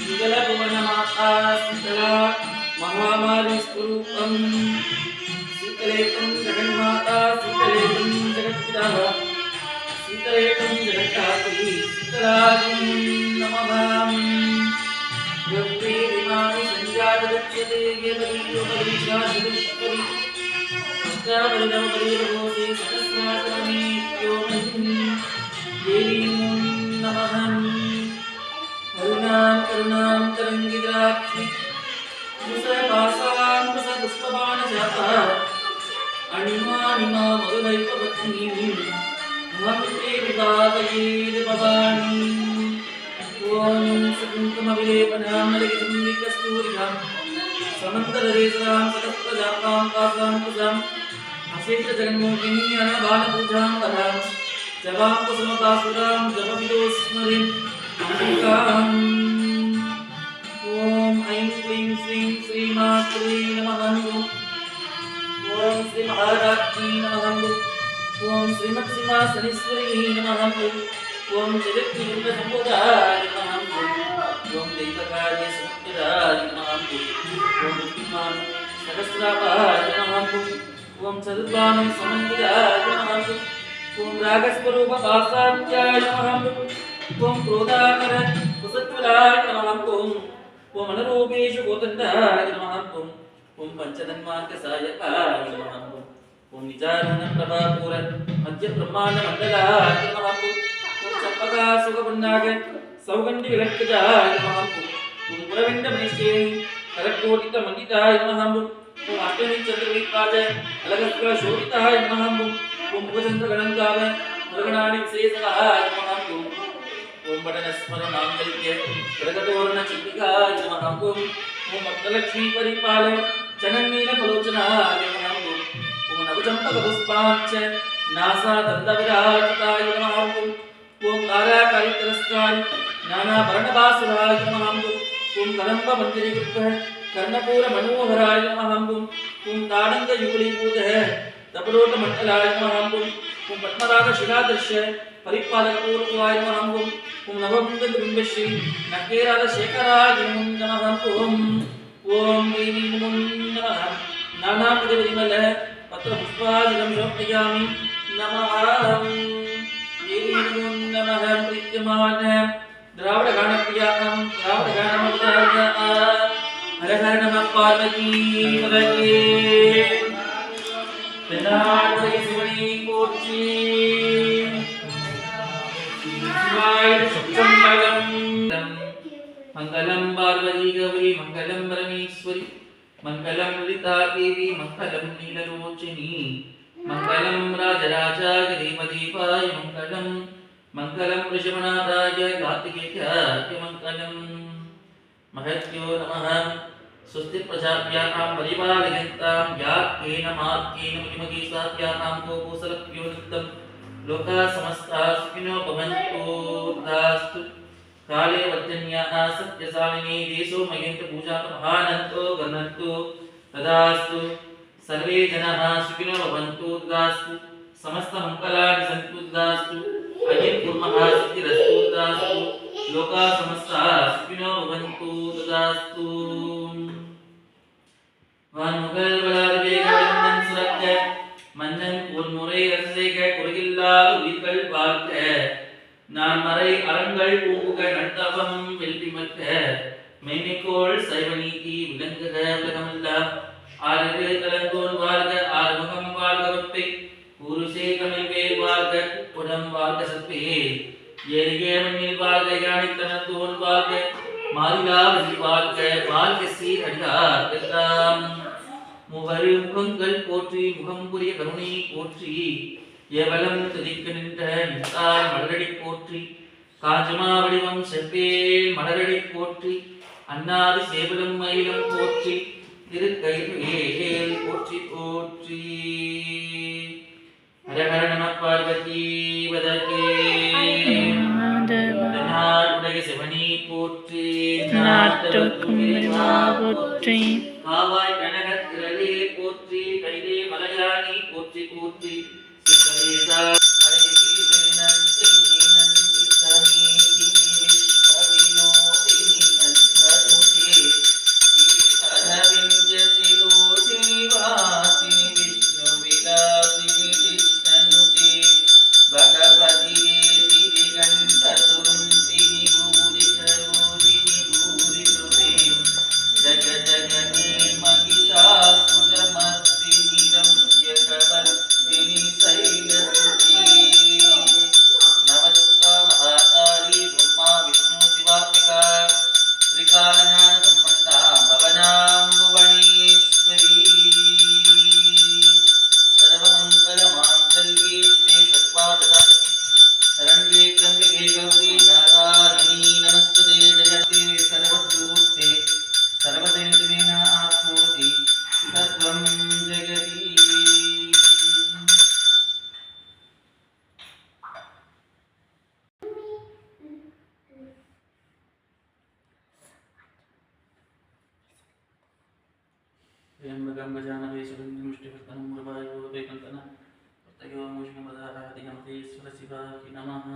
विकलभुवनमाता शीतला महामारीस्वरूपं शीतलेकं जगन्माता शीतलेकं जगत्पिता शीतलेकं जगत्धात्री शीतलायै नमः। गौरी विमानि संजातगच्छते यदीयोपरीशाशुष्करी अष्टावरदमपरीरघोषे सहस्रासनमेत्योमहि देवीं नमः। करुणां करुणां तरङ्गिताक्षि मुसलपासां मुसपुष्पबाणजाता अणिमानिमा मधुरैकपत्नीं अहं ते विदातये भवानी। ॐ सुकुङ्कुमविलेपनां मलिकचुम्बिकस्तूरिकां समन्तररेसरां सतस्प्रजातां तासां कुसाम् अशेषजगन्मोहिनी अनबालपूजां करां जवां कुसुमतासुरां जपविदोस्मरीं अम्बिकाम्। ॐ ऐं क्लीं श्रीं श्रीमात्रे नमः। ॐ श्री महाराज्ञी नमः। ॐ श्रीमत्सिंहासनेश्वरी नमः। ॐ जगद्गुरुसम्बोधाय नमः। ॐ दैवकार्यसमुद्राय नमः। ॐ विद्युन्मान सहस्रापाय नमः। ॐ चतुर्बाणं समन्विताय नमः। ॐ रागस्वरूपपासात्याय नमः। ॐ क्रोधाकर कुसत्वराय नमः। ॐ अनरूपेषु गोतण्डाय नमः। ॐ पञ्चधन्वार्कसायकाय नमः। ॐ निजानन्दप्रभापूर मध्यब्रह्माण्डमण्डलाय नमः। ॐ चम्पकासुगपुण्डाक सौगन्धिविलक्षिताय नमः। ॐ पुरविन्दमनिश्चेयी करकोटितमण्डिताय नमः। ॐ अष्टमीचन्द्रवीपाज अलगस्त्रशोभिताय नमः। ॐ मुखचन्द्रगणङ्काय मुरगणादिविशेषकाय नमः। ॐ पठनस्मरणाङ्गल्ये प्रगतोर्णचित्तिकाय नमः। ॐ भक्तलक्ष्मीपरिपाल चनन्नीलफलोचनाय नमः। ॐ नवचम्पकपुष्पाञ्च नासादन्तविराजिताय नमः। ॐ ताराकारितरस्काय नानाभरणभासुराय नमः। ॐ कदम्बमञ्जरीकृतः कर्णपूरमनोहराय नमः। ॐ ताडङ्गयुगलीभूतः तपलोटमण्डलाय नमः। ॐ पद्मरागशिलादृश्य परिपालकपूर्वाय नमः। ॐ नवबुद्धबिम्बश्री नक्केराजशेखराय नमः। ॐ देवी नमो नमः। नानाविधपरिमल पत्रपुष्पादिकं समर्पयामि नमः। देवी नमो नमः। प्रीत्यमान द्राविडगानप्रियां द्राविडगानमवतारः हर हर नमः पार्वती पदके तेनाली शिवनी पोची शिवाय सुमंगलम मंगलम पार्वती गौरी मंगलम परमेश्वरी मंगलम ललिता देवी मंगलम नीललोचनी मंगलम राजराजाय देवदेवाय मंगलम मंगलम वृषभनाथाय कार्तिकेयाय मंगलम। महत्यो नमः। स्वस्ति प्रजाभ्यां परिपालयन्तां याक्केन मार्गेण महिमगीसाभ्यां गोकुसलभ्यो नित्यं लोकाः समस्ताः सुखिनो भवन्तु तथास्तु। काले वर्जन्याः सत्यशालिनी देशो मह्यन्तु पूजापहानन्तो गणन्तु तथास्तु। सर्वे जनाः सुखिनो भवन्तु तथास्तु। समस्तमङ्गलानि सन्तु तथास्तु। अयं कुर्मः सिद्धिरस्तु तथास्तु। लोकाः समस्ताः सुखिनो भवन्तु तथास्तु। வான்முகல் வளர்வேக வண்ணன் சுரக்க மன்னன் பொன்முறை அரசேக குறையில்லாத உயிர்கள் வாழ்க்க நான் மறை அறங்கள் பூங்குக நட்டவம் வெல்விமற்க மெய்மைக்கோள் சைவநீதி விளங்குக உலகமெல்லாம் ஆறு கலந்தோன் வாழ்க ஆறுமுகம் வாழ்க வெப்பை ஊருசே கமிழ்வேல் வாழ்க உடம் வாழ்க சற்பே ஏறிய மண்ணில் வாழ்க யானைத்தனத்தோன் வாழ்க மாறிலா வழி வாழ்க வாழ்க சீர் அடியார் எல்லாம் மூவரு முகங்கள் போற்றி முகம் புரிய கருணை போற்றி ஏவலம் துதிக்க நின்ற நின்றார் மலரடி போற்றி காஞ்சமா வடிவம் செவ்வேல் மலரடி போற்றி அன்னாதி சேவலும் மயிலும் போற்றி திருக்கைவேல் போற்றி போற்றி. ஹர ஹர நம பார்வதி வதகே நாடுடைய சிவனி போற்றி போற்றி காவாய் கனகத்திரளே போற்றி கைதே மலையானி போற்றி போற்றி त्र्यम्बकं गजानने सुगन्धिमुष्टिवर्धनं मृगायो वेकन्तनं प्रत्ययो मुष्णिमदादिगमते सुरशिवाय नमः